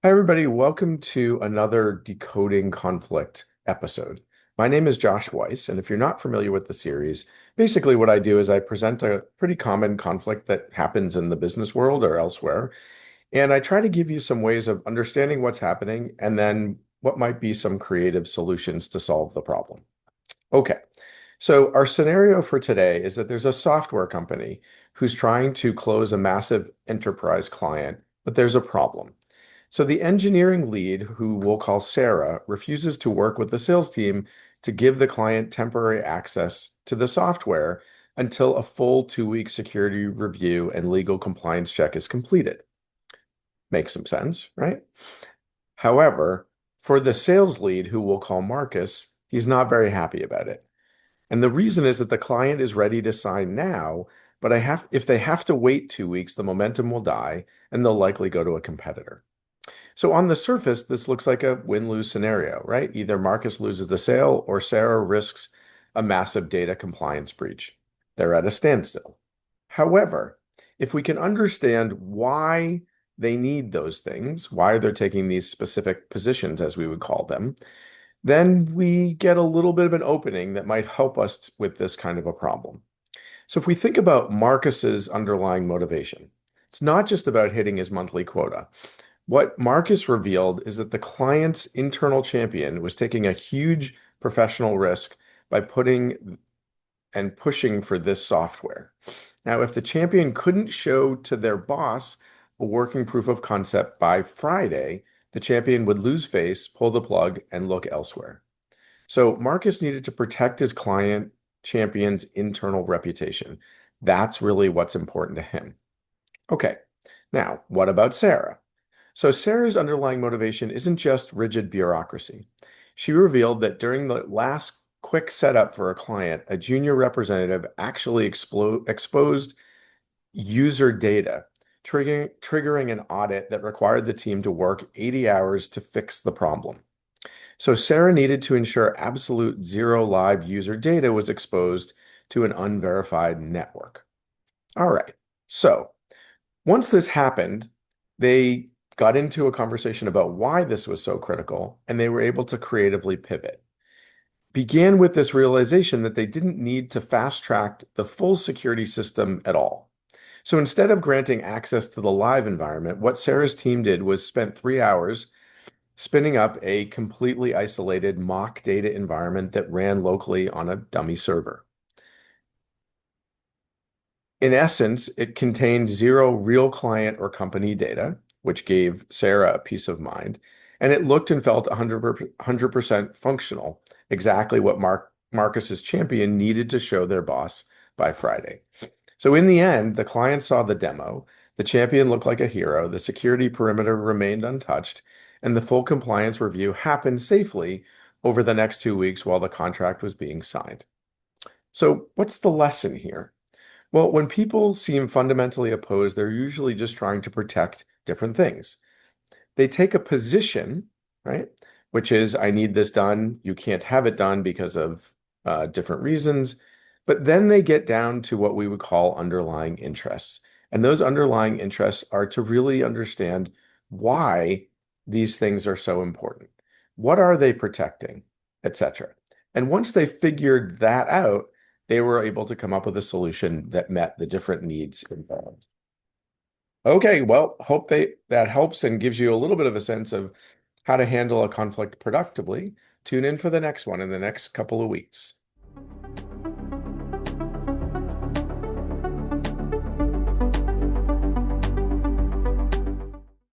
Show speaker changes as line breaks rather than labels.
Hi, everybody. Welcome to another Decoding Conflict episode. My name is Josh Weiss, and if you're not familiar with the series, basically what I do is I present a pretty common conflict that happens in the business world or elsewhere, and I try to give you some ways of understanding what's happening and then what might be some creative solutions to solve the problem. Okay, so our scenario for today is that there's a software company who's trying to close a massive enterprise client, but there's a problem. So the engineering lead, who we'll call Sarah, refuses to work with the sales team to give the client temporary access to the software until a full 2-week security review and legal compliance check is completed. Makes some sense, right? However, for the sales lead, who we'll call Marcus, he's not very happy about it. And the reason is that the client is ready to sign now, but if they have to wait 2 weeks, the momentum will die and they'll likely go to a competitor. So on the surface, this looks like a win-lose scenario, right? Either Marcus loses the sale or Sarah risks a massive data compliance breach. They're at a standstill. However, if we can understand why they need those things, why they're taking these specific positions, as we would call them, then we get a little bit of an opening that might help us with this kind of a problem. So if we think about Marcus's underlying motivation, it's not just about hitting his monthly quota. What Marcus revealed is that the client's internal champion was taking a huge professional risk by putting and pushing for this software. Now, if the champion couldn't show to their boss a working proof of concept by Friday, the champion would lose face, pull the plug, and look elsewhere. So Marcus needed to protect his client champion's internal reputation. That's really what's important to him. Okay, now what about Sarah? So Sarah's underlying motivation isn't just rigid bureaucracy. She revealed that during the last quick setup for a client, a junior representative actually exposed user data, triggering an audit that required the team to work 80 hours to fix the problem. So Sarah needed to ensure absolute zero live user data was exposed to an unverified network. All right. So once this happened, they got into a conversation about why this was so critical, and they were able to creatively pivot. Began with this realization that they didn't need to fast track the full security system at all. So instead of granting access to the live environment, what Sarah's team did was spent 3 hours spinning up a completely isolated mock data environment that ran locally on a dummy server. In essence, it contained zero real client or company data, which gave Sarah a peace of mind, and it looked and felt 100% functional, exactly what Marcus's champion needed to show their boss by Friday. So in the end, the client saw the demo, the champion looked like a hero, the security perimeter remained untouched, and the full compliance review happened safely over the next 2 weeks while the contract was being signed. So what's the lesson here? Well, when people seem fundamentally opposed, they're usually just trying to protect different things. They take a position, right? Which is, I need this done. You can't have it done because of different reasons. But then they get down to what we would call underlying interests. And those underlying interests are to really understand why these things are so important. What are they protecting, etc. And once they figured that out, they were able to come up with a solution that met the different needs involved. Okay, well, hope that helps and gives you a little bit of a sense of how to handle a conflict productively. Tune in for the next one in the next couple of weeks.